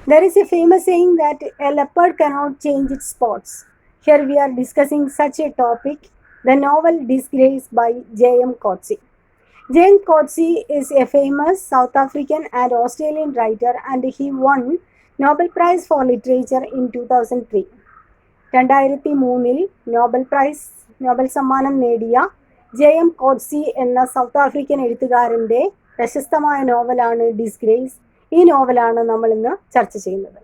There is a famous saying that a leopard cannot change its spots. Here we are discussing such a topic, the novel Disgrace by J.M. Coetzee. J.M. Coetzee is a famous South African and Australian writer, and he won Nobel Prize for Literature in 2003. 2003 Nobel സമ്മാനം നേടിയ J.M. Coetzee എന്ന south African എഴുത്തുകാരൻ്റെ പ്രശസ്തമായ നോവലാണ് disgrace. ഈ നോവലാണ് നമ്മൾ ഇന്ന് ചർച്ച ചെയ്യുന്നത്.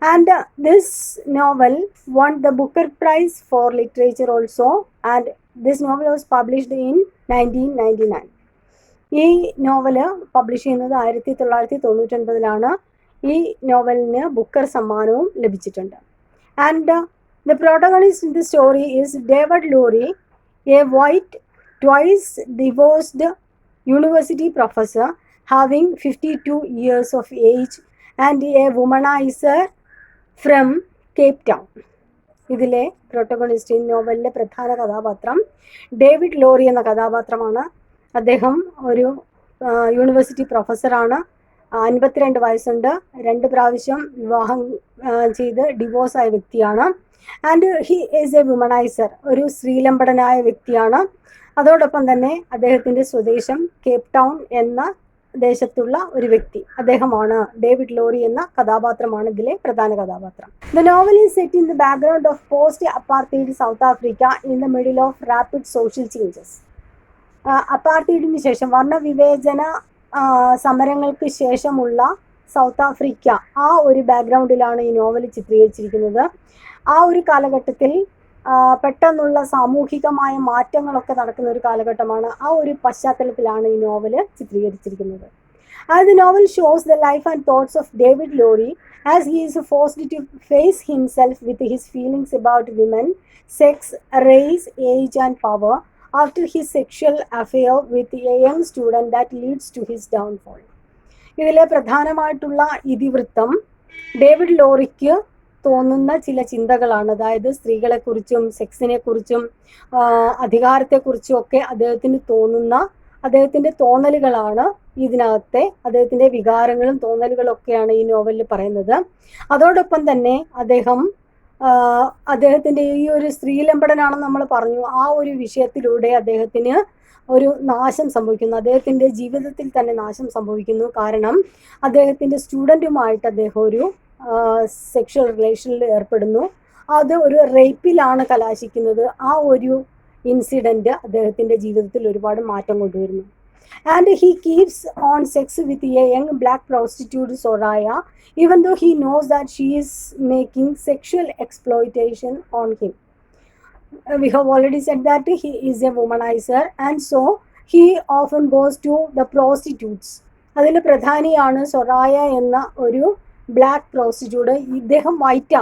And this novel won the Booker prize for literature also, and this novel was published in 1999. ഈ നോവല് പബ്ലിഷ് ചെയ്യുന്നത് 1999 ഈ നോവലിന് ബുക്കർ സമ്മാനവും ലഭിച്ചിട്ടുണ്ട്. And the protagonist in the story is David Lowry, a white, twice divorced university professor having 52 years of age and a womanizer from Cape Town. ഇതിലെ protagonist നോവലിലെ പ്രധാന കഥാപാത്രം David lorry എന്ന കഥാപാത്രമാണ്. അദ്ദേഹം ഒരു യൂണിവേഴ്സിറ്റി പ്രൊഫസറാണ്. 52 വയസ്സുണ്ട്. 2 പ്രാവശ്യം വിവാഹം ചെയ്ത് ഡിവോഴ്സായ വ്യക്തിയാണ്. ആൻഡ് ഹി ഈസ് എ വുമനൈസർ, ഒരു സ്ത്രീലമ്പടനായ വ്യക്തിയാണ്. അതോടൊപ്പം തന്നെ അദ്ദേഹത്തിൻ്റെ സ്വദേശം കേപ്പ് ടൗൺ എന്ന ദേശത്തുള്ള ഒരു വ്യക്തി. അദ്ദേഹമാണ് ഡേവിഡ് ലോറി എന്ന കഥാപാത്രമാണ് ഇതിലെ പ്രധാന കഥാപാത്രം. The novel is set in the background of post apartheid South Africa in the middle of rapid social changes. അപ്പാർത്തൈഡിന് ശേഷം, വർണ്ണവിവേചന സമരങ്ങൾക്ക് ശേഷമുള്ള സൗത്ത് ആഫ്രിക്ക, ആ ഒരു ബാക്ക്ഗ്രൗണ്ടിലാണ് ഈ നോവൽ ചിത്രീകരിച്ചിരിക്കുന്നത്. ആ ഒരു കാലഘട്ടത്തിൽ പെട്ടെന്നുള്ള സാമൂഹികമായ മാറ്റങ്ങളൊക്കെ നടക്കുന്ന ഒരു കാലഘട്ടമാണ്. ആ ഒരു പശ്ചാത്തലത്തിലാണ് ഈ നോവൽ ചിത്രീകരിച്ചിരിക്കുന്നത്. And the novel shows the life and thoughts of David Lurie as he is forced to face himself with his feelings about women, sex, race, age and power after his sexual affair with a young student that leads to his downfall. ഇതിലെ പ്രധാനമായിട്ടുള്ള ഇതിവൃത്തം David ലോറിക്ക് തോന്നുന്ന ചില ചിന്തകളാണ്. അതായത് സ്ത്രീകളെക്കുറിച്ചും സെക്സിനെ കുറിച്ചും അധികാരത്തെക്കുറിച്ചും ഒക്കെ അദ്ദേഹത്തിൻ്റെ തോന്നലുകളാണ് ഇതിനകത്തെ. അദ്ദേഹത്തിൻ്റെ വികാരങ്ങളും തോന്നലുകളും ഒക്കെയാണ് ഈ നോവലിൽ പറയുന്നത്. അതോടൊപ്പം തന്നെ അദ്ദേഹത്തിൻ്റെ ഈ ഒരു സ്ത്രീലമ്പടനാണെന്ന് നമ്മൾ പറഞ്ഞു. ആ ഒരു വിഷയത്തിലൂടെ അദ്ദേഹത്തിന് ഒരു നാശം സംഭവിക്കുന്നു. അദ്ദേഹത്തിൻ്റെ ജീവിതത്തിൽ തന്നെ നാശം സംഭവിക്കുന്നു. കാരണം അദ്ദേഹത്തിൻ്റെ സ്റ്റുഡൻറ്റുമായിട്ട് അദ്ദേഹം ഒരു സെക്ഷൽ റിലേഷനിൽ ഏർപ്പെടുന്നു. അത് ഒരു റേപ്പിലാണ് കലാശിക്കുന്നത്. ആ ഒരു ഇൻസിഡൻറ്റ് അദ്ദേഹത്തിൻ്റെ ജീവിതത്തിൽ ഒരുപാട് മാറ്റം കൊണ്ടുവരുന്നു. And he keeps on sex with a young black prostitute Soraya, even though he knows that she is making sexual exploitation on him. We have already said that he is a womanizer, and so he often goes to the prostitutes. അതിൽ പ്രധാനിയാണ് സൊറായ എന്ന ഒരു black prostitute. ഇദ്ദേഹം white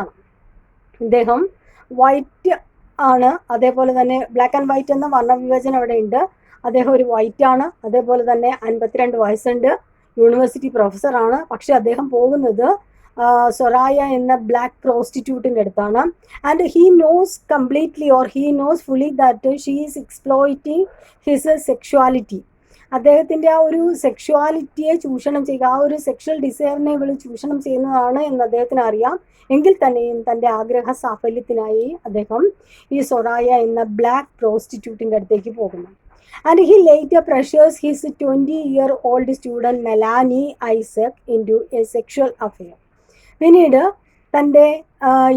ആണ്. അതേപോലെ തന്നെ black and white എന്ന വർണ്ണവിവേചനം അവിടെ ഉണ്ട്. അദ്ദേഹം ഒരു വൈറ്റ് ആണ്. അതേപോലെ തന്നെ 52 വയസ്സുണ്ട്. യൂണിവേഴ്സിറ്റി പ്രൊഫസറാണ്. പക്ഷെ അദ്ദേഹം പോകുന്നത് സൊറായ എന്ന ബ്ലാക്ക് പ്രോസ്റ്റിറ്റ്യൂട്ടിൻ്റെ അടുത്താണ്. And he nose completely or he nose fully that she is exploiting his sexuality. അദ്ദേഹത്തിൻ്റെ ആ ഒരു സെക്ഷുവാലിറ്റിയെ ചൂഷണം ചെയ്യുക, ആ ഒരു സെക്ഷൽ ഡിസയറിനെ ഇവൾ ചൂഷണം ചെയ്യുന്നതാണ് എന്ന് അദ്ദേഹത്തിന് അറിയാം. എങ്കിൽ തന്നെയും തൻ്റെ ആഗ്രഹ സാഫല്യത്തിനായി അദ്ദേഹം ഈ സൊറായ എന്ന ബ്ലാക്ക് പ്രോസ്റ്റിറ്റ്യൂട്ടിൻ്റെ അടുത്തേക്ക് പോകുന്നു. And he later pressures his 20-year-old student മെലാനി Isaac into a sexual affair. പിന്നീട് തൻ്റെ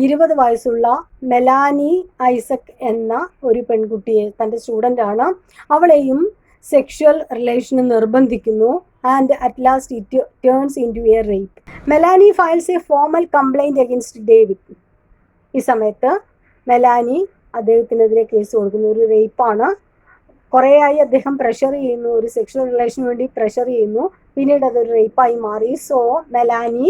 20 വയസ്സുള്ള മെലാനി ഐസക് എന്ന ഒരു പെൺകുട്ടിയെ, തൻ്റെ സ്റ്റുഡൻ്റാണ്, അവളെയും സെക്ഷൽ റിലേഷന് നിർബന്ധിക്കുന്നു. And at last it turns in to a rape. Melanie files a formal complaint against David. ഈ സമയത്ത് മെലാനി അദ്ദേഹത്തിനെതിരെ കേസ് കൊടുക്കുന്നു. ഒരു റേപ്പാണ്. കുറേയായി അദ്ദേഹം പ്രഷർ ചെയ്യുന്നു, ഒരു സെക്ഷൽ റിലേഷന് വേണ്ടി പ്രഷർ ചെയ്യുന്നു. പിന്നീട് അതൊരു റേപ്പായി മാറി. So Melanie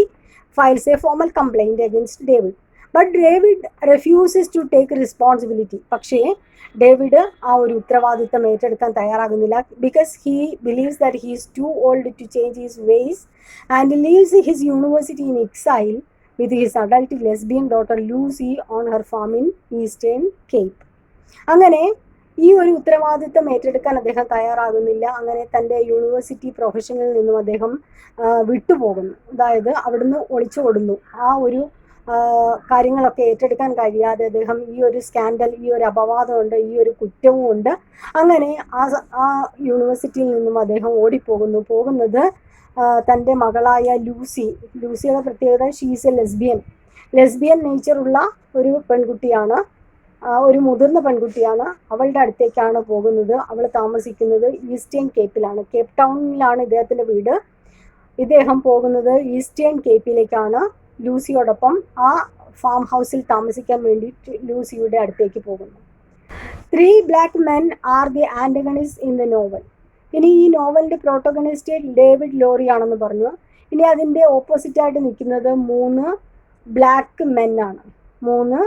files a formal complaint against David. But David refuses to take responsibility. പക്ഷേ ഡേവിഡ് ആ ഒരു ഉത്തരവാദിത്തം ഏറ്റെടുക്കാൻ തയ്യാറാകുന്നില്ല. Because he believes that he is too old to change his ways and leaves his university in exile with his adult lesbian daughter Lucy on her farm in Eastern Cape. അങ്ങനെ ഈ ഒരു ഉത്തരവാദിത്തം ഏറ്റെടുക്കാൻ അദ്ദേഹം തയ്യാറാകുന്നില്ല. അങ്ങനെ തൻ്റെ യൂണിവേഴ്സിറ്റി പ്രൊഫഷനിൽ നിന്നും അദ്ദേഹം വിട്ടുപോകുന്നു. അതായത് അവിടുന്ന് ഒളിച്ചോടുന്നു. ആ ഒരു കാര്യങ്ങളൊക്കെ ഏറ്റെടുക്കാൻ കഴിയാതെ അദ്ദേഹം ഈ ഒരു സ്കാൻഡൽ, ഈ ഒരു അപവാദമുണ്ട്, ഈ ഒരു കുറ്റവും ഉണ്ട്, അങ്ങനെ ആ യൂണിവേഴ്സിറ്റിയിൽ നിന്നും അദ്ദേഹം ഓടിപ്പോകുന്നു. പോകുന്നത് തൻ്റെ മകളായ ലൂസിയുടെ പ്രത്യേകത, ഷീസ് എ ലെസ്ബിയൻ നേച്ചറുള്ള ഒരു പെൺകുട്ടിയാണ്, ഒരു മുതിർന്ന പെൺകുട്ടിയാണ്. അവളുടെ അടുത്തേക്കാണ് പോകുന്നത്. അവൾ താമസിക്കുന്നത് ഈസ്റ്റേൺ കേപ്പിലാണ്. കേപ്പ് ടൗണിലാണ് ഇദ്ദേഹത്തിൻ്റെ വീട്. ഇദ്ദേഹം പോകുന്നത് ഈസ്റ്റേൺ കേപ്പിലേക്കാണ്. ലൂസിയോടൊപ്പം ആ ഫാം ഹൗസിൽ താമസിക്കാൻ വേണ്ടിയിട്ട് ലൂസിയുടെ അടുത്തേക്ക് പോകുന്നു. 3 black men are the antagonists in the novel. ഇനി ഈ നോവലിൻ്റെ പ്രോട്ടോഗണിസ്റ്റ് ഡേവിഡ് ലോറി ആണെന്ന് പറഞ്ഞു. ഇനി അതിൻ്റെ ഓപ്പോസിറ്റായിട്ട് നിൽക്കുന്നത് 3 ബ്ലാക്ക് മെൻ ആണ്. 3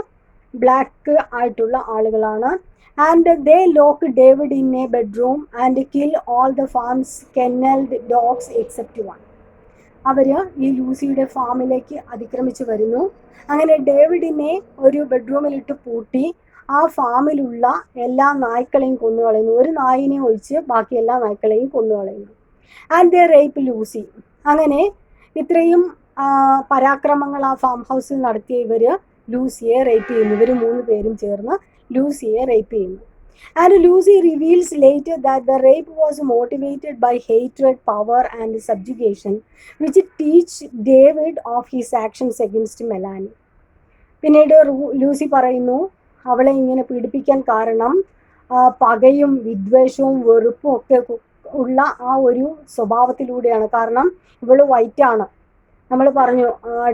ബ്ലാക്ക് ആയിട്ടുള്ള ആളുകളാണ്. And they lock David in a bedroom and kill all the farm's kennelled dogs except 1. അവർ ഈ ലൂസിയുടെ ഫാമിലേക്ക് അതിക്രമിച്ച് വരുന്നു. അങ്ങനെ ഡേവിഡിനെ ഒരു ബെഡ്റൂമിലിട്ട് പൂട്ടി ആ ഫാമിലുള്ള എല്ലാ നായ്ക്കളെയും കൊന്നുകളയുന്നു. ഒരു നായിനെ ഒഴിച്ച് ബാക്കി എല്ലാ നായ്ക്കളെയും കൊന്നുകളയുന്നു. And they rape Lucy. അങ്ങനെ ഇത്രയും പരാക്രമങ്ങൾ ആ ഫാം ഹൗസിൽ നടത്തിയ ഇവർ ലൂസിയെ റേപ്പ് ചെയ്യുന്നു. ഇവർ 3 പേരും ചേർന്ന് ലൂസിയെ റേപ്പ് ചെയ്യുന്നു. And Lucy reveals later that the rape was motivated by hatred, power and subjugation, which teach David of his actions against Melanie. പിന്നീട് ലൂസി പറയുന്നു, അവളെ ഇങ്ങനെ പീഡിപ്പിക്കാൻ കാരണം പകയും വിദ്വേഷവും വെറുപ്പും ഒക്കെ ഉള്ള ആ ഒരു സ്വഭാവത്തിലൂടെയാണ്. കാരണം ഇവള് വൈറ്റാണ്. നമ്മൾ പറഞ്ഞു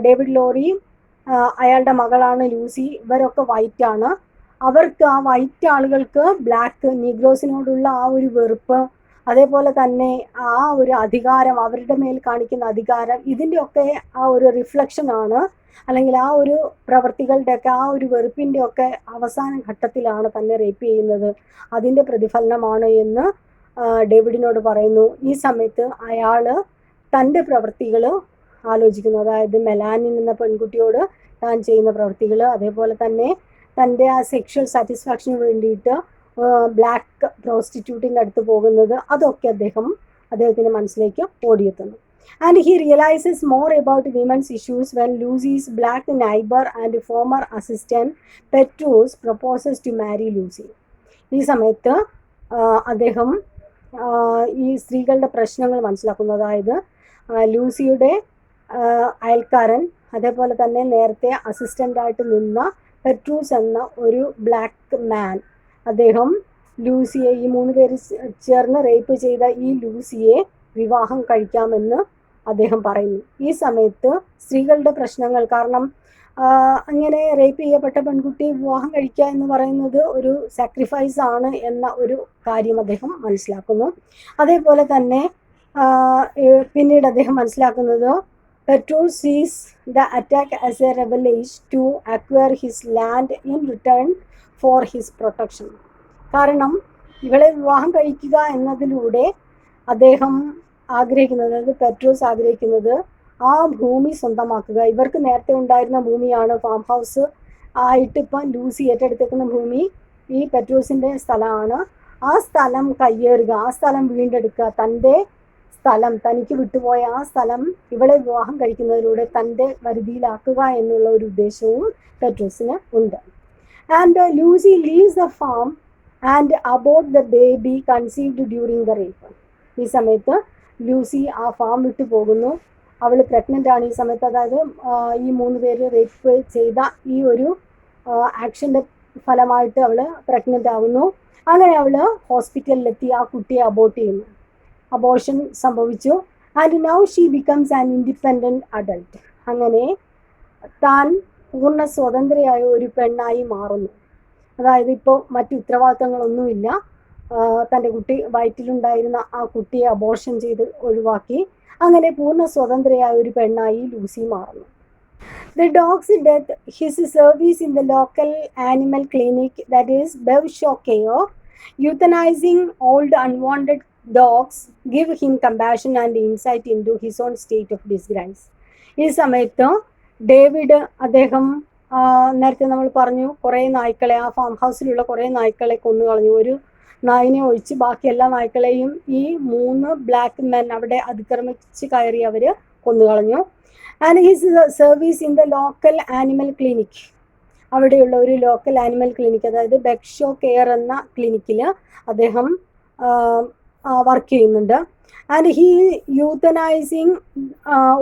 ഡേവിഡ് ലോറി, അയാളുടെ മകളാണ് ലൂസി, ഇവരൊക്കെ വൈറ്റാണ്. അവർക്ക്, ആ വൈറ്റ് ആളുകൾക്ക് ബ്ലാക്ക് നീഗ്രോസിനോടുള്ള ആ ഒരു വെറുപ്പ്, അതേപോലെ തന്നെ ആ ഒരു അധികാരം, അവരുടെ മേൽ കാണിക്കുന്ന അധികാരം, ഇതിൻ്റെയൊക്കെ ആ ഒരു റിഫ്ലക്ഷനാണ്, അല്ലെങ്കിൽ ആ ഒരു പ്രവർത്തികളുടെയൊക്കെ ആ ഒരു വെറുപ്പിൻ്റെയൊക്കെ അവസാന ഘട്ടത്തിലാണ് തന്നെ റേപ്പ് ചെയ്യുന്നത്. അതിൻ്റെ പ്രതിഫലനമാണ് എന്ന് ഡേവിഡിനോട് പറയുന്നു. ഈ സമയത്ത് അയാൾ തൻ്റെ പ്രവൃത്തികൾ ആലോചിക്കുന്നു. അതായത് മെലാനിൻ എന്ന പെൺകുട്ടിയോട് താൻ ചെയ്യുന്ന പ്രവൃത്തികൾ, അതേപോലെ തന്നെ തൻ്റെ ആ സെക്ഷൽ സാറ്റിസ്ഫാക്ഷന് വേണ്ടിയിട്ട് ബ്ലാക്ക് പ്രോസ്റ്റിറ്റ്യൂട്ടിൻ്റെ അടുത്ത് പോകുന്നത്, അതൊക്കെ അദ്ദേഹത്തിൻ്റെ മനസ്സിലേക്ക് ഓടിയെത്തുന്നു. And he realises more about women's issues when Lucy's black neighbour and former assistant Petrus proposes to marry Lucy. ഈ സമയത്ത് അദ്ദേഹം ഈ സ്ത്രീകളുടെ പ്രശ്നങ്ങൾ മനസ്സിലാക്കുന്നു. അതായത് ലൂസിയുടെ അയൽക്കാരൻ, അതേപോലെ തന്നെ നേരത്തെ അസിസ്റ്റൻ്റായിട്ട് നിന്ന പെട്രൂസ് എന്ന ഒരു ബ്ലാക്ക് മാൻ, അദ്ദേഹം ലൂസിയെ, ഈ 3 പേര് ചേർന്ന് റേപ്പ് ചെയ്ത ഈ ലൂസിയെ വിവാഹം കഴിക്കാമെന്ന് അദ്ദേഹം പറയുന്നു. ഈ സമയത്ത് സ്ത്രീകളുടെ പ്രശ്നങ്ങൾ, കാരണം അങ്ങനെ റേപ്പ് ചെയ്യപ്പെട്ട പെൺകുട്ടിയെ വിവാഹം കഴിക്കുക എന്ന് പറയുന്നത് ഒരു സാക്രിഫൈസ് ആണ് എന്ന ഒരു കാര്യം അദ്ദേഹം മനസ്സിലാക്കുന്നു. അതേപോലെ തന്നെ പിന്നീട് അദ്ദേഹം മനസ്സിലാക്കുന്നത്, Petrus sees the attack as a revelation to acquire his land in return for his protection. കാരണം ഇവളെ വിവാഹം കഴിക്കുക എന്നതിലൂടെ അദ്ദേഹം ആഗ്രഹിക്കുന്നത്, അതായത് പെട്രോസ് ആഗ്രഹിക്കുന്നത്, ആ ഭൂമി സ്വന്തമാക്കുക. ഇവർക്ക് നേരത്തെ ഉണ്ടായിരുന്ന ഭൂമിയാണ് ഫാം ഹൗസ് ആയിട്ട് ഇപ്പം ലൂസി ഏറ്റെടുത്തേക്കുന്ന ഭൂമി ഈ പെട്രോസിൻ്റെ സ്ഥലമാണ്. ആ സ്ഥലം കയ്യേറുക, ആ സ്ഥലം വീണ്ടെടുക്കുക, തൻ്റെ സ്ഥലം, തനിക്ക് വിട്ടുപോയ ആ സ്ഥലം ഇവളെ വിവാഹം കഴിക്കുന്നതിലൂടെ തൻ്റെ വരുതിയിലാക്കുക എന്നുള്ള ഒരു ഉദ്ദേശവും പെട്രോസിന് ഉണ്ട്. And Lucy leaves the farm and abort the baby conceived during the rape. ഈ സമയത്ത് ലൂസി ആ ഫാം വിട്ടു പോകുന്നു. അവൾ പ്രഗ്നൻ്റ് ആണ് ഈ സമയത്ത്. അതായത് ഈ 3 പേര് റേപ്പ് ചെയ്ത ഈ ഒരു ആക്ഷൻ്റെ ഫലമായിട്ട് അവൾ പ്രഗ്നൻ്റ് ആവുന്നു. അങ്ങനെ അവൾ ഹോസ്പിറ്റലിലെത്തി ആ കുട്ടിയെ അബോർട്ട് ചെയ്യുന്നു. അബോർഷൻ സംഭവിച്ചു. And now she becomes an independent adult. അങ്ങനെ താൻ പൂർണ്ണ സ്വതന്ത്രയായ ഒരു പെണ്ണായി മാറുന്നു. അതായത് ഇപ്പോൾ മറ്റു ഉത്തരവാദിത്തങ്ങളൊന്നുമില്ല. തൻ്റെ കുട്ടി വയറ്റിലുണ്ടായിരുന്ന ആ കുട്ടിയെ അബോർഷൻ ചെയ്ത് ഒഴിവാക്കി. അങ്ങനെ പൂർണ്ണ സ്വതന്ത്രയായ ഒരു പെണ്ണായി ലൂസി മാറുന്നു. The dog's death, his service in the local animal clinic, that is Bevshocare, euthanizing old unwanted dogs, give him compassion and insight into his own state of disgrace. ഈ സമയത്ത് ഡേവിഡ് അദ്ദേഹം നേരത്തെ നമ്മൾ പറഞ്ഞു കുറേ നായ്ക്കളെ, ആ ഫാം ഹൗസിലുള്ള കുറേ നായ്ക്കളെ കൊന്നു കളഞ്ഞു. ഒരു നായിനെ ഒഴിച്ച് ബാക്കി എല്ലാ നായ്ക്കളെയും ഈ 3 ബ്ലാക്ക് മെൻ അവിടെ അതിക്രമിച്ച് കയറി അവർ കൊന്നുകളഞ്ഞു. And his service in the local animal clinic, അവിടെയുള്ള ഒരു ലോക്കൽ ആനിമൽ ക്ലിനിക്, അതായത് ബെക്ഷോ കെയർ എന്ന ക്ലിനിക്കിൽ അദ്ദേഹം വർക്ക് ചെയ്യുന്നുണ്ട്. And he euthanising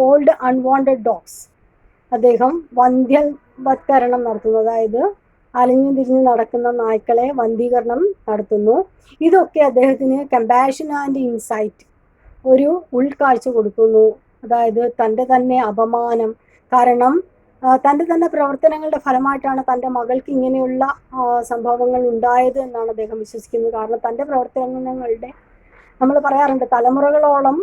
old unwanted dogs, അദ്ദേഹം വന്ധ്യവത്കരണം നടത്തുന്നു, അതായത് അലഞ്ഞു തിരിഞ്ഞ് നടക്കുന്ന നായ്ക്കളെ വന്ധീകരണം നടത്തുന്നു. ഇതൊക്കെ അദ്ദേഹത്തിന് കമ്പാഷൻ ആൻഡ് ഇൻസൈറ്റ്, ഒരു ഉൾക്കാഴ്ച കൊടുക്കുന്നു. അതായത് തൻ്റെ തന്നെ അപമാനം, കാരണം തൻ്റെ തന്നെ പ്രവർത്തനങ്ങളുടെ ഫലമായിട്ടാണ് തൻ്റെ മകൾക്ക് ഇങ്ങനെയുള്ള സംഭവങ്ങൾ ഉണ്ടായത് എന്നാണ് അദ്ദേഹം വിശ്വസിക്കുന്നത്. കാരണം തൻ്റെ പ്രവർത്തനങ്ങളുടെ, നമ്മൾ പറയാറുണ്ട്, തലമുറകളോളം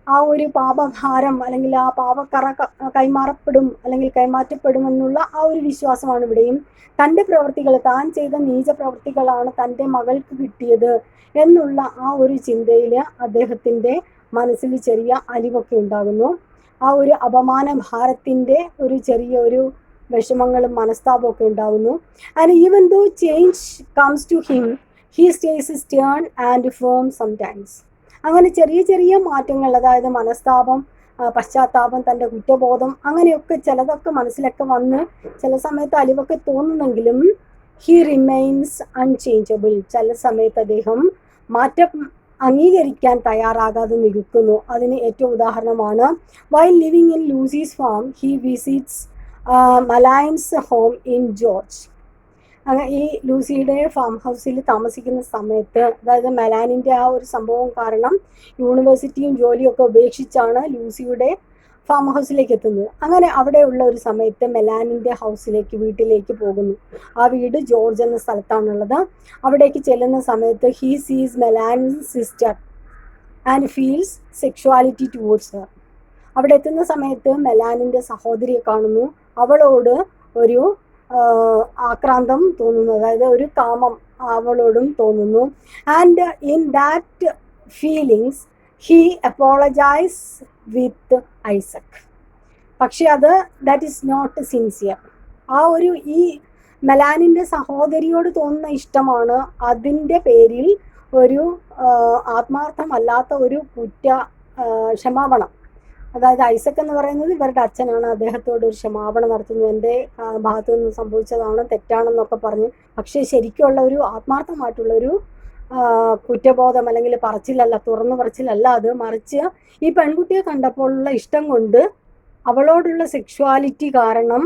ആ ഒരു പാപഭാരം അല്ലെങ്കിൽ ആ പാപക്കറ കൈമാറപ്പെടും അല്ലെങ്കിൽ കൈമാറ്റപ്പെടുമെന്നുള്ള ആ ഒരു വിശ്വാസമാണ് ഇവിടെയും. തൻ്റെ പ്രവൃത്തികൾ, താൻ ചെയ്ത നീച പ്രവൃത്തികളാണ് തൻ്റെ മകൾക്ക് കിട്ടിയത് എന്നുള്ള ആ ഒരു ചിന്തയിൽ അദ്ദേഹത്തിൻ്റെ മനസ്സിൽ ചെറിയ അലിവൊക്കെ ഉണ്ടാകുന്നു. ആ ഒരു അപമാന ഭാരത്തിൻ്റെ ഒരു ചെറിയ ഒരു വിഷമങ്ങളും മനസ്താപമൊക്കെ ഉണ്ടാകുന്നു. And even though change comes to him, he stays stern and firm sometimes. അങ്ങനെ ചെറിയ ചെറിയ മാറ്റങ്ങൾ, അതായത് മനസ്താപം, പശ്ചാത്താപം, തൻ്റെ കുറ്റബോധം, അങ്ങനെയൊക്കെ ചിലതൊക്കെ മനസ്സിലൊക്കെ വന്ന് ചില സമയത്ത് അലിവൊക്കെ തോന്നുന്നെങ്കിലും ഹി റിമെയിൻസ് അൺചേഞ്ചബിൾ. ചില സമയത്ത് അദ്ദേഹം മാറ്റം അംഗീകരിക്കാൻ തയ്യാറാകാതെ നിൽക്കുന്നു. അതിന് ഏറ്റവും ഉദാഹരണമാണ് while living in Lucy's farm he visits Melanie's home in George. അങ്ങനെ ഈ ലൂസിയുടെ ഫാം ഹൗസിൽ താമസിക്കുന്ന സമയത്ത്, അതായത് മെലാനിൻ്റെ ആ ഒരു സംഭവം കാരണം യൂണിവേഴ്സിറ്റിയും ജോലിയും ഒക്കെ ഉപേക്ഷിച്ചാണ് ലൂസിയുടെ ഫാം ഹൗസിലേക്ക് എത്തുന്നത്. അങ്ങനെ അവിടെയുള്ള ഒരു സമയത്ത് മെലാനിൻ്റെ വീട്ടിലേക്ക് പോകുന്നു. ആ വീട് ജോർജ് എന്ന സ്ഥലത്താണുള്ളത്. അവിടേക്ക് ചെല്ലുന്ന സമയത്ത് he sees Melanie's sister and feels sexuality towards her. അവിടെ എത്തുന്ന സമയത്ത് മെലാനിൻ്റെ സഹോദരിയെ കാണുന്നു. അവളോട് ഒരു ആക്രാന്തം തോന്നുന്നു, അതായത് ഒരു കാമം അവളോടും തോന്നുന്നു. And in that feelings he apologise with Isaac. പക്ഷെ അത് ദാറ്റ് ഈസ് നോട്ട് സിൻസിയർ. ആ ഒരു ഈ മെലാനിൻ്റെ സഹോദരിയോട് തോന്നുന്ന ഇഷ്ടമാണ്, അതിൻ്റെ പേരിൽ ഒരു ആത്മാർത്ഥമല്ലാത്ത ഒരു ക്ഷമാപണം, അതായത് ഐസക് എന്ന് പറയുന്നത് ഇവരുടെ അച്ഛനാണ്, അദ്ദേഹത്തോട് ഒരു ക്ഷമാപണം നടത്തുന്നു. എൻ്റെ ഭാഗത്തു നിന്ന് സംഭവിച്ചതാണ്, തെറ്റാണെന്നൊക്കെ പറഞ്ഞ്. പക്ഷേ ശരിക്കുള്ള ഒരു ആത്മാർത്ഥമായിട്ടുള്ളൊരു കുറ്റബോധം അല്ലെങ്കിൽ പറച്ചിലല്ല, തുറന്നു പറച്ചിലല്ല അത്, മറിച്ച് ഈ പെൺകുട്ടിയെ കണ്ടപ്പോഴുള്ള ഇഷ്ടം കൊണ്ട് അവളോടുള്ള സെക്ഷുവാലിറ്റി കാരണം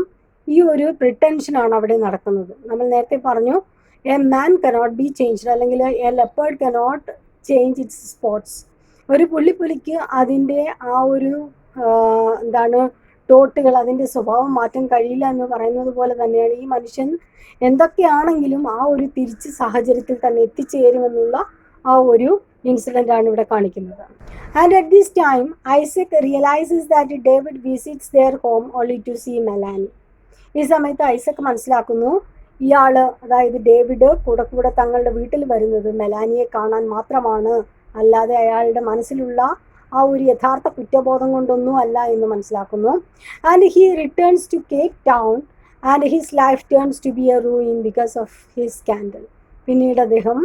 ഈ ഒരു പ്രിട്ടൻഷനാണ് അവിടെ നടക്കുന്നത്. നമ്മൾ നേരത്തെ പറഞ്ഞു a man cannot be changed, അല്ലെങ്കിൽ a leopard cannot change its spots. ഒരു പുള്ളിപ്പുലിക്ക് അതിൻ്റെ ആ ഒരു ടോട്ടുകൾ, അതിൻ്റെ സ്വഭാവം മാറ്റാൻ കഴിയില്ല എന്ന് പറയുന്നത് പോലെ തന്നെയാണ് ഈ മനുഷ്യൻ എന്തൊക്കെയാണെങ്കിലും ആ ഒരു തിരിച്ച് സാഹചര്യത്തിൽ തന്നെ എത്തിച്ചേരുമെന്നുള്ള ആ ഒരു ഇൻസിഡൻ്റ് ആണ് ഇവിടെ കാണിക്കുന്നത്. And at this time Isaac realises that David visits their home only to see Melanie. ഈ സമയത്ത് ഐസക് മനസ്സിലാക്കുന്നു ഇയാൾ, അതായത് ഡേവിഡ് കൂടെ തങ്ങളുടെ വീട്ടിൽ വരുന്നത് മെലാനിയെ കാണാൻ മാത്രമാണ്, അല്ലാതെ അയാളുടെ മനസ്സിലുള്ള ആ ഒരു യഥാർത്ഥ കുറ്റബോധം കൊണ്ടൊന്നും അല്ല എന്ന് മനസ്സിലാക്കുന്നു. And he returns to Cape Town and his life turns to be a ruin because of his scandal. പിന്നീട് അദ്ദേഹം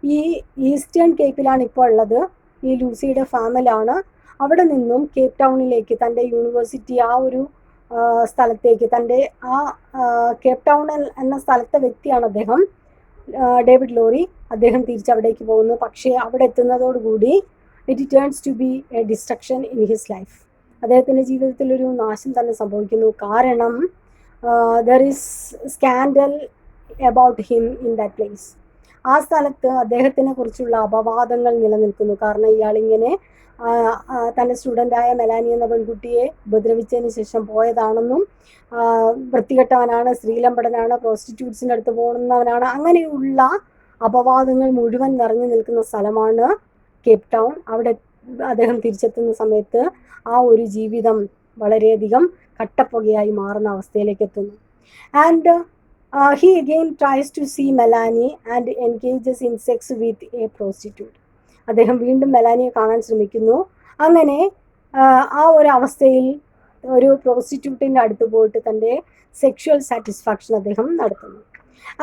ഈ ഈസ്റ്റേൺ കേപ്പിലാണ് ഇപ്പോൾ ഉള്ളത്, ഈ ലൂസിയുടെ ഫാമിലാണ്. അവിടെ നിന്നും കേപ്പ് ടൗണിലേക്ക്, തൻ്റെ യൂണിവേഴ്സിറ്റി ആ ഒരു സ്ഥലത്തേക്ക്, തൻ്റെ ആ കേപ്പ് ടൗൺ എന്ന സ്ഥലത്തെ വ്യക്തിയാണ് അദ്ദേഹം, ഡേവിഡ് ലോറി. അദ്ദേഹം തിരിച്ചവിടേക്ക് പോകുന്നു. പക്ഷേ അവിടെ എത്തുന്നതോടുകൂടി it turns to be a destruction in his life. അദ്ദേഹത്തിൻ്റെ ജീവിതത്തിലൊരു നാശം തന്നെ സംഭവിക്കുന്നു. കാരണം there is scandal about him in that place. ആ സ്ഥലത്ത് അദ്ദേഹത്തിനെ കുറിച്ചുള്ള അപവാദങ്ങൾ നിലനിൽക്കുന്നു. കാരണം ഇയാളിങ്ങനെ തൻ്റെ സ്റ്റുഡൻ്റായ മെലാനി എന്ന പെൺകുട്ടിയെ ഉപദ്രവിച്ചതിന് ശേഷം പോയതാണെന്നും, വൃത്തികെട്ടവനാണ്, സ്ത്രീലമ്പടനാണ്, പ്രോസ്റ്റിറ്റ്യൂട്ട്സിൻ്റെ അടുത്ത് പോകുന്നവനാണ്, അങ്ങനെയുള്ള അപവാദങ്ങൾ മുഴുവൻ നിറഞ്ഞു നിൽക്കുന്ന സ്ഥലമാണ് കേപ്പ് ടൗൺ. അവിടെ അദ്ദേഹം തിരിച്ചെത്തുന്ന സമയത്ത് ആ ഒരു ജീവിതം വളരെയധികം കട്ടപ്പുകയായി മാറുന്ന അവസ്ഥയിലേക്ക് എത്തുന്നു. And he again tries to see Melanie and engages in sex with a prostitute. അദ്ദേഹം വീണ്ടും മെലാനിയെ കാണാൻ ശ്രമിക്കുന്നു. അങ്ങനെ ആ ഒരു അവസ്ഥയിൽ ഒരു പ്രോസ്റ്റിറ്റ്യൂട്ടിൻ്റെ അടുത്ത് പോയിട്ട് തൻ്റെ സെക്ഷുവൽ സാറ്റിസ്ഫാക്ഷൻ അദ്ദേഹം നടത്തുന്നു.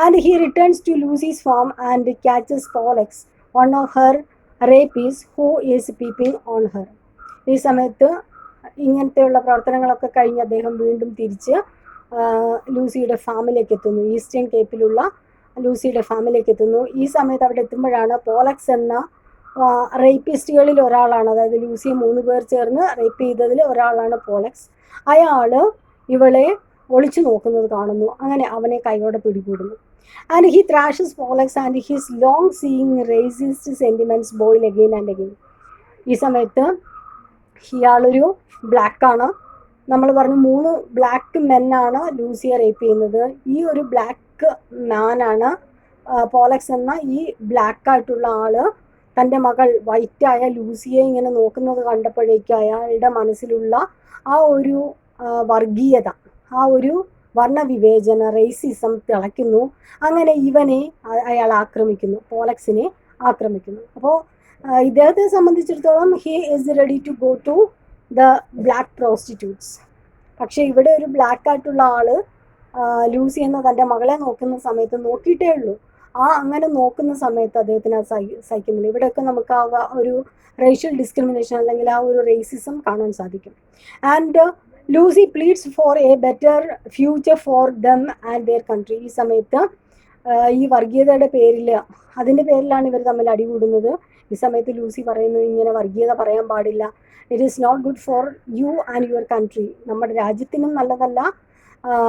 And he returns to Lucy's farm and catches Pollux, one of her rapists who is peeping on her. ഈ സമയത്ത് ഇങ്ങനത്തെയുള്ള പ്രവർത്തനങ്ങളൊക്കെ കഴിഞ്ഞ് അദ്ദേഹം വീണ്ടും തിരിച്ച് ലൂസിയുടെ ഫാമിലേക്ക് എത്തുന്നു. ഈസ്റ്റേൺ കേപ്പിലുള്ള ലൂസിയുടെ ഫാമിലേക്ക് എത്തുന്നു. ഈ സമയത്ത് അവിടെ എത്തുമ്പോഴാണ് പോളക്സ് എന്ന റേപ്പിസ്റ്റുകളിൽ ഒരാളാണ്, അതായത് ലൂസിയെ 3 പേർ ചേർന്ന് റേപ്പ് ചെയ്തതിൽ ഒരാളാണ് പോളക്സ്. അയാൾ ഇവളെ ഒളിച്ചു നോക്കുന്നത് കാണുന്നു. അങ്ങനെ അവനെ കൈയോടെ പിടികൂടുന്നു. And he thrashes Pollux and his long seeing racist sentiments boil again and again. ഈ സമയത്ത് ഇയാളൊരു ബ്ലാക്കാണ്. നമ്മൾ പറഞ്ഞു 3 ബ്ലാക്ക് മെന്നാണ് ലൂസിയെ റേപ്പ് ചെയ്യുന്നത്. ഈ ഒരു ബ്ലാക്ക് മാനാണ് പോളക്സ് എന്ന ഈ ബ്ലാക്കായിട്ടുള്ള ആള് തൻ്റെ മകൾ വൈറ്റായ ലൂസിയെ ഇങ്ങനെ നോക്കുന്നത് കണ്ടപ്പോഴേക്കും അയാളുടെ മനസ്സിലുള്ള ആ ഒരു വർഗീയത, ആ ഒരു വർണ്ണവിവേചന, റേസിസം തിളയ്ക്കുന്നു. അങ്ങനെ ഇവനെ അയാൾ ആക്രമിക്കുന്നു, പോളക്സിനെ ആക്രമിക്കുന്നു. അപ്പോൾ ഇദ്ദേഹത്തെ സംബന്ധിച്ചിടത്തോളം he is ready to go to the black prostitutes. പക്ഷേ ഇവിടെ ഒരു ബ്ലാക്ക് ആയിട്ടുള്ള ആള് ലൂസി എന്ന തൻ്റെ മകളെ നോക്കുന്ന സമയത്ത് നോക്കിയിട്ടേ ഉള്ളൂ. അങ്ങനെ നോക്കുന്ന സമയത്ത് അദ്ദേഹത്തിന് അത് സഹിക്കുന്നില്ല. ഇവിടെയൊക്കെ നമുക്ക് ആ ഒരു റേഷ്യൽ ഡിസ്ക്രിമിനേഷൻ അല്ലെങ്കിൽ ആ ഒരു റേസിസം കാണാൻ സാധിക്കും. And Lucy pleads for a better future for them and their country. ഈ സമയത്ത് ഈ വർഗീയതയുടെ പേരിൽ, അതിൻ്റെ പേരിലാണ് ഇവർ തമ്മിൽ അടികൂടുന്നത്. ഈ സമയത്ത് ലൂസി പറയുന്നു, ഇങ്ങനെ വർഗീയത പറയാൻ പാടില്ല, it is not good for you and your country. നമ്മുടെ രാജ്യത്തിനും നല്ലതല്ല,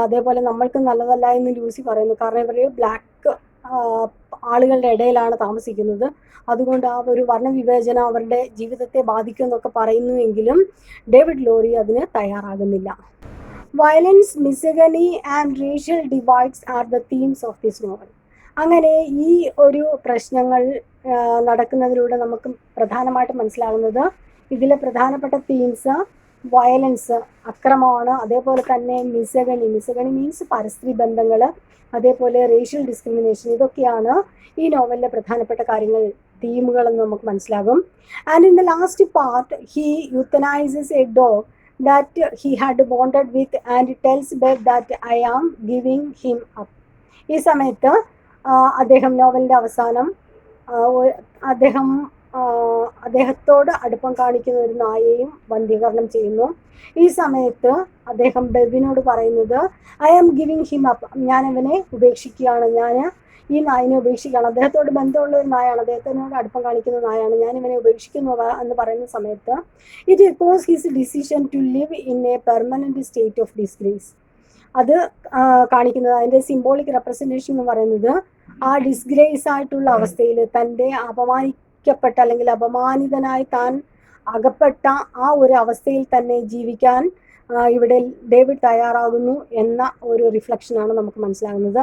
അതേപോലെ നമ്മൾക്കും നല്ലതല്ല എന്ന് ലൂസി പറയുന്നു. കാരണം ഇവർ ബ്ലാക്ക് ആളുകളുടെ ഇടയിലാണ് താമസിക്കുന്നത്. അതുകൊണ്ട് ആ ഒരു വർണ്ണവിവേചനം അവരുടെ ജീവിതത്തെ ബാധിക്കുമെന്നൊക്കെ പറയുന്നുവെങ്കിലും ഡേവിഡ് ലോറി അതിന് തയ്യാറാകുന്നില്ല. Violence, misogyny and racial divides are the themes of this novel. അങ്ങനെ ഈ ഒരു പ്രശ്നങ്ങൾ നടക്കുന്നതിലൂടെ നമുക്ക് പ്രധാനമായിട്ട് മനസ്സിലാകുന്നത് ഇതിലെ പ്രധാനപ്പെട്ട തീംസ് വയലൻസ്, അക്രമമാണ്. അതേപോലെ തന്നെ മിസഗണി മീൻസ് പരസ്ത്രീ ബന്ധങ്ങൾ, അതേപോലെ റേഷ്യൽ ഡിസ്ക്രിമിനേഷൻ, ഇതൊക്കെയാണ് ഈ നോവലിലെ പ്രധാനപ്പെട്ട കാര്യങ്ങൾ, തീമുകളെന്ന് നമുക്ക് മനസ്സിലാകും. And in the last part he euthanises a dog that he had bonded with and tells Bev that I am giving him up. ഈ സമയത്ത് അദ്ദേഹം നോവലിൻ്റെ അവസാനം അദ്ദേഹത്തോട് അടുപ്പം കാണിക്കുന്ന ഒരു നായയെയും വന്ധ്യീകരണം ചെയ്യുന്നു. ഈ സമയത്ത് അദ്ദേഹം ബെവിനോട് പറയുന്നത് I am giving him up, ഞാൻ അവനെ ഉപേക്ഷിക്കുകയാണ്, ഞാൻ ഈ നായനെ ഉപേക്ഷിക്കുകയാണ്. അദ്ദേഹത്തോട് ബന്ധമുള്ള ഒരു നായാണ്, അദ്ദേഹത്തിനോട് അടുപ്പം കാണിക്കുന്ന നായാണ്, ഞാൻ ഇവനെ ഉപേക്ഷിക്കുന്നു എന്ന് പറയുന്ന സമയത്ത് it echoes his decision to live in a permanent state of disgrace. അത് കാണിക്കുന്നത്, അതിൻ്റെ സിംബോളിക് റെപ്രസെൻറ്റേഷൻ എന്ന് പറയുന്നത് ആ ഡിസ്ഗ്രേസ് ആയിട്ടുള്ള അവസ്ഥയിൽ തൻ്റെ അപമാനിക്കപ്പെട്ട അല്ലെങ്കിൽ അപമാനിതനായി താൻ അകപ്പെട്ട ആ ഒരു അവസ്ഥയിൽ തന്നെ ജീവിക്കാൻ ഇവിടെ ഡേവിഡ് തയ്യാറാകുന്നു എന്ന ഒരു റിഫ്ലക്ഷനാണ് നമുക്ക് മനസ്സിലാകുന്നത്.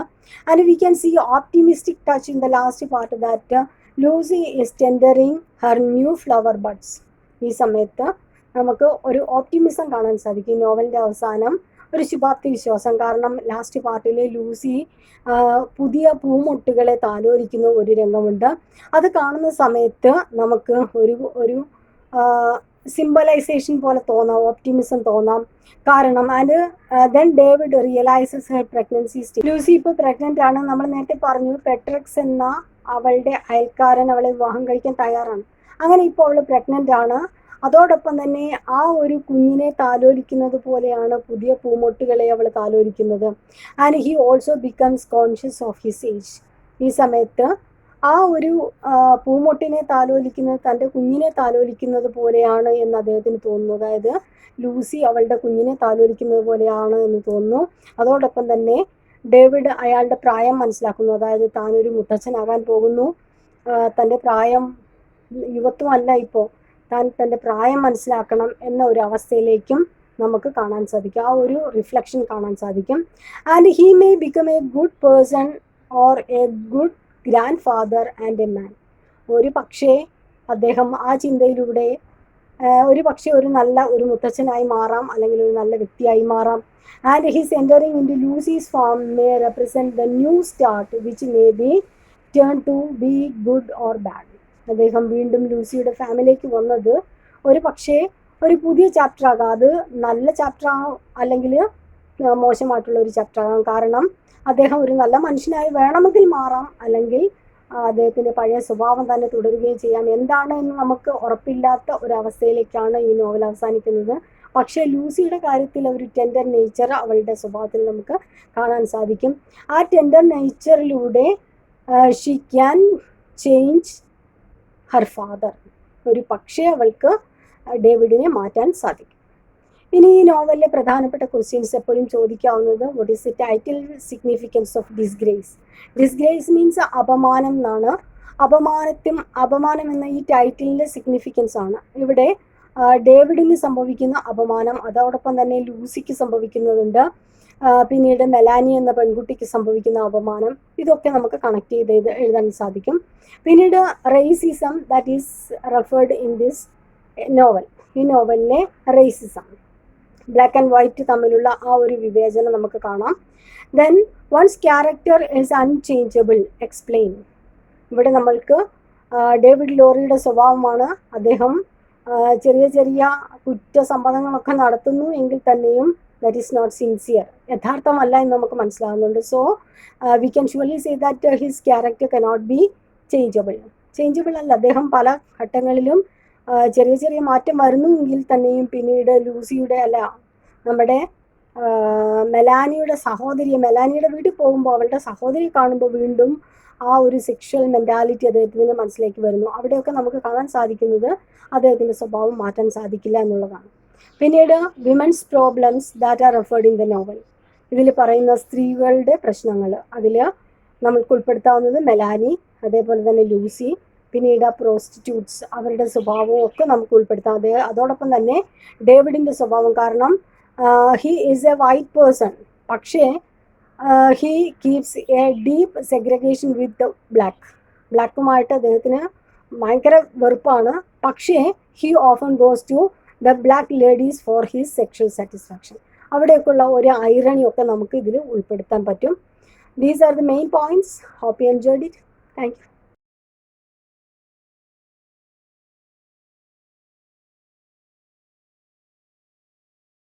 And we can see optimistic touch in the last part that Lucy is tendering her new flower buds. ഈ സമയത്ത് നമുക്ക് ഒരു ഓപ്റ്റിമിസം കാണാൻ സാധിക്കും. നോവലിൻ്റെ അവസാനം ഒരു ശുഭാപ്തി വിശ്വാസം. കാരണം ലാസ്റ്റ് പാർട്ടിൽ ലൂസി പുതിയ പൂമൊട്ടുകളെ താലോലിക്കുന്ന ഒരു രംഗമുണ്ട്. അത് കാണുന്ന സമയത്ത് നമുക്ക് ഒരു സിംബലൈസേഷൻ പോലെ തോന്നാം, ഓപ്റ്റിമിസം തോന്നാം. കാരണം and then David realises her pregnancy stage. Lucy ഇപ്പോൾ പ്രഗ്നൻ്റ് ആണ്. നമ്മൾ നേരത്തെ പറഞ്ഞു പെട്രിക്സ് എന്ന അവളുടെ അയൽക്കാരൻ അവളെ വിവാഹം കഴിക്കാൻ തയ്യാറാണ്. അങ്ങനെ ഇപ്പോൾ അവൾ പ്രഗ്നൻ്റ് ആണ്. അതോടൊപ്പം തന്നെ ആ ഒരു കുഞ്ഞിനെ താലോലിക്കുന്നത് പോലെയാണ് പുതിയ പൂമൊട്ടുകളെ അവൾ താലോലിക്കുന്നത്. And he also becomes conscious of his age. ഈ സമയത്ത് ആ ഒരു പൂമൊട്ടിനെ താലോലിക്കുന്നത് തൻ്റെ കുഞ്ഞിനെ താലോലിക്കുന്നത് പോലെയാണ് എന്ന് അദ്ദേഹത്തിന് തോന്നുന്നു. അതായത് ലൂസി അവളുടെ കുഞ്ഞിനെ താലോലിക്കുന്നത് പോലെയാണ് എന്ന് തോന്നുന്നു. അതോടൊപ്പം തന്നെ ഡേവിഡ് അയാളുടെ പ്രായം മനസ്സിലാക്കുന്നു. അതായത് താനൊരു മുത്തച്ഛനാകാൻ പോകുന്നു, തൻ്റെ പ്രായം യുവത്വമല്ല, ഇപ്പോൾ താൻ തൻ്റെ പ്രായം മനസ്സിലാക്കണം എന്ന ഒരു അവസ്ഥയിലേക്കും നമുക്ക് കാണാൻ സാധിക്കും, ആ ഒരു റിഫ്ലക്ഷൻ കാണാൻ സാധിക്കും. And he may become A good person or A good grand father and a man. ഒരു പക്ഷേ അദ്ദേഹം ആ ചിന്തയിലൂടെ ഒരു നല്ല ഒരു മുത്തച്ഛനായി മാറാം, അല്ലെങ്കിൽ ഒരു നല്ല വ്യക്തിയായി മാറാം. And his entering into Lucy's farm may represent the new start which may be turn to be good or bad. അദ്ദേഹം വീണ്ടും ലൂസിയുടെ ഫാമിലിയിലേക്ക് വന്നത് ഒരു പക്ഷേ ഒരു പുതിയ ചാപ്റ്റർ ആകാം, അത് നല്ല ചാപ്റ്റർ അല്ലെങ്കിൽ മോശമായിട്ടുള്ള ഒരു ചാപ്റ്റർ ആകാം. കാരണം അദ്ദേഹം ഒരു നല്ല മനുഷ്യനായി വേണമെങ്കിൽ മാറാം, അല്ലെങ്കിൽ അദ്ദേഹത്തിൻ്റെ പഴയ സ്വഭാവം തന്നെ തുടരുകയും ചെയ്യാം. എന്താണ് എന്ന് നമുക്ക് ഉറപ്പില്ലാത്ത ഒരവസ്ഥയിലേക്കാണ് ഈ നോവൽ അവസാനിക്കുന്നത്. പക്ഷേ ലൂസിയുടെ കാര്യത്തിൽ ഒരു ടെൻഡർ നേച്ചർ അവളുടെ സ്വഭാവത്തിൽ നമുക്ക് കാണാൻ സാധിക്കും. ആ ടെൻഡർ നേച്ചറിലൂടെ she can change her father. ഒരു പക്ഷേ അവൾക്ക് ഡേവിഡിനെ മാറ്റാൻ സാധിക്കും. ഇനി ഈ നോവലിലെ പ്രധാനപ്പെട്ട ക്വസ്റ്റ്യൻസ് എപ്പോഴും ചോദിക്കാവുന്നത്, what is the title significance of disgrace. Disgrace means അപമാനം എന്നാണ്. അപമാനം എന്ന ഈ ടൈറ്റിലിൻ്റെ സിഗ്നിഫിക്കൻസ് ആണ്. ഇവിടെ ഡേവിഡിന് സംഭവിക്കുന്ന അപമാനം, അതോടൊപ്പം തന്നെ ലൂസിക്ക് സംഭവിക്കുന്നതുണ്ട്, പിന്നീട് മെലാനി എന്ന പെൺകുട്ടിക്ക് സംഭവിക്കുന്ന അപമാനം, ഇതൊക്കെ നമുക്ക് കണക്ട് ചെയ്ത് എഴുതാൻ സാധിക്കും. പിന്നീട് racism that is referred in this novel. ഈ നോവലിലെ റേസിസം, ബ്ലാക്ക് ആൻഡ് വൈറ്റ് തമ്മിലുള്ള ആ ഒരു വിവേചനം നമുക്ക് കാണാം. Then one's character is unchangeable, explain. ഇവിടെ നമ്മൾക്ക് ഡേവിഡ് ലോറിയുടെ സ്വഭാവമാണ്, അദ്ദേഹം ചെറിയ ചെറിയ കുറ്റസമ്മതങ്ങളൊക്കെ നടത്തുന്നു എങ്കിൽ തന്നെയും ദാറ്റ് ഈസ് നോട്ട് സിൻസിയർ, യഥാർത്ഥമല്ല എന്ന് നമുക്ക് മനസ്സിലാകുന്നുണ്ട്. So we can surely say that his character cannot be changeable അല്ല. അദ്ദേഹം പല ഘട്ടങ്ങളിലും ചെറിയ ചെറിയ മാറ്റം വരുന്നുവെങ്കിൽ തന്നെയും പിന്നീട് ലൂസിയുടെ നമ്മുടെ മെലാനിയുടെ വീട്ടിൽ പോകുമ്പോൾ അവളുടെ സഹോദരി കാണുമ്പോൾ വീണ്ടും ആ ഒരു സെക്ഷൽ മെൻറ്റാലിറ്റി അദ്ദേഹത്തിൻ്റെ മനസ്സിലേക്ക് വരുന്നു. അവിടെയൊക്കെ നമുക്ക് കാണാൻ സാധിക്കുന്നത് അദ്ദേഹത്തിൻ്റെ സ്വഭാവം മാറ്റാൻ സാധിക്കില്ല എന്നുള്ളതാണ്. പിന്നീട് women's problems that are referred in the novel. ഇതിൽ പറയുന്ന സ്ത്രീകളുടെ പ്രശ്നങ്ങൾ, അതിൽ നമുക്ക് ഉൾപ്പെടുത്താവുന്നത് മെലാനി, അതേപോലെ തന്നെ ലൂസി, പിന്നീട് പ്രോസ്റ്റിറ്റ്യൂട്ട്സ്, അവരുടെ സ്വഭാവവും ഒക്കെ നമുക്ക് ഉൾപ്പെടുത്താം. അതോടൊപ്പം തന്നെ ഡേവിഡിൻ്റെ സ്വഭാവം, കാരണം he is a white person, പക്ഷേ he keeps a deep segregation with ബ്ലാക്കുമായിട്ട് അദ്ദേഹത്തിന് ഭയങ്കര വെറുപ്പാണ്. പക്ഷേ he often goes to the black ladies for his sexual satisfaction. അവിടെയൊക്കെയുള്ള ഒരു ഐറണിയൊക്കെ നമുക്ക് ഇതിൽ ഉൾപ്പെടുത്താൻ പറ്റും. These are the main points. Hope you enjoyed it. Thank U.